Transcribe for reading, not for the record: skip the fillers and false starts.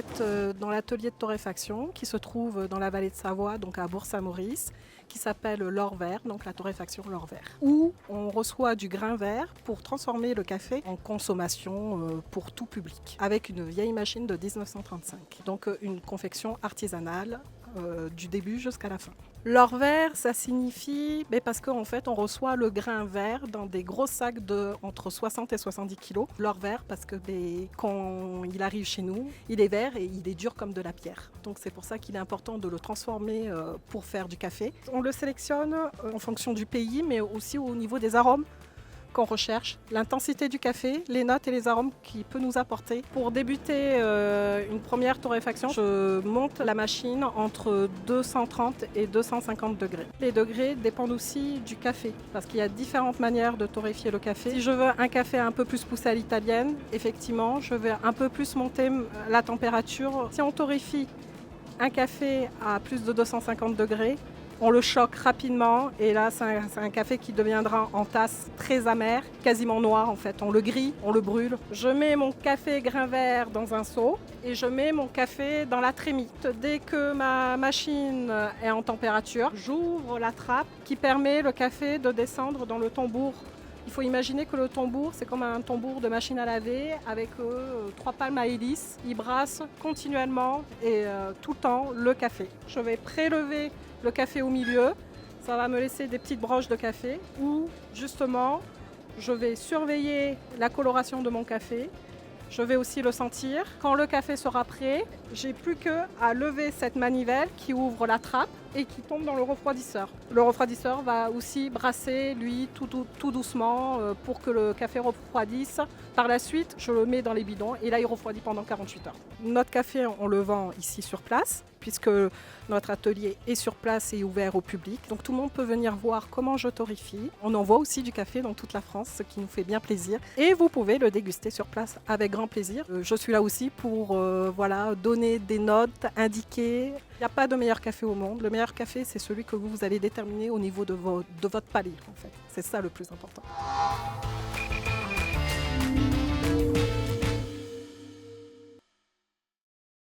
être dans l'atelier de torréfaction qui se trouve dans la vallée de Savoie, donc à Bourg-Saint-Maurice, qui s'appelle l'or vert, donc la torréfaction l'or vert, où on reçoit du grain vert pour transformer le café en consommation pour tout public, avec une vieille machine de 1935. Donc une confection artisanale du début jusqu'à la fin. L'or vert, ça signifie parce qu'en fait, on reçoit le grain vert dans des gros sacs de entre 60 et 70 kilos. L'or vert, parce que quand il arrive chez nous, il est vert et il est dur comme de la pierre. Donc c'est pour ça qu'il est important de le transformer pour faire du café. On le sélectionne en fonction du pays, mais aussi au niveau des arômes qu'on recherche, l'intensité du café, les notes et les arômes qu'il peut nous apporter. Pour débuter une première torréfaction, je monte la machine entre 230 et 250 degrés. Les degrés dépendent aussi du café, parce qu'il y a différentes manières de torréfier le café. Si je veux un café un peu plus poussé à l'italienne, effectivement, je vais un peu plus monter la température. Si on torréfie un café à plus de 250 degrés, on le choque rapidement et là c'est un café qui deviendra en tasse très amer, quasiment noir en fait. On le grille, on le brûle. Je mets mon café grain vert dans un seau et je mets mon café dans la trémie. Dès que ma machine est en température, j'ouvre la trappe qui permet le café de descendre dans le tambour. Il faut imaginer que le tambour, c'est comme un tambour de machine à laver avec 3 palmes à hélice. Il brasse continuellement et tout le temps le café. Je vais prélever le café au milieu. Ça va me laisser des petites broches de café où justement je vais surveiller la coloration de mon café. Je vais aussi le sentir. Quand le café sera prêt, j'ai plus qu'à lever cette manivelle qui ouvre la trappe et qui tombe dans le refroidisseur. Le refroidisseur va aussi brasser, lui, tout doucement pour que le café refroidisse. Par la suite, je le mets dans les bidons et là, il refroidit pendant 48 heures. Notre café, on le vend ici sur place puisque notre atelier est sur place et ouvert au public. Donc tout le monde peut venir voir comment je torréfie. On envoie aussi du café dans toute la France, ce qui nous fait bien plaisir. Et vous pouvez le déguster sur place avec grand plaisir. Je suis là aussi pour donner des notes, indiquer. Il n'y a pas de meilleur café au monde. Le meilleur café, c'est celui que vous allez déterminer au niveau de votre palais, en fait. C'est ça le plus important.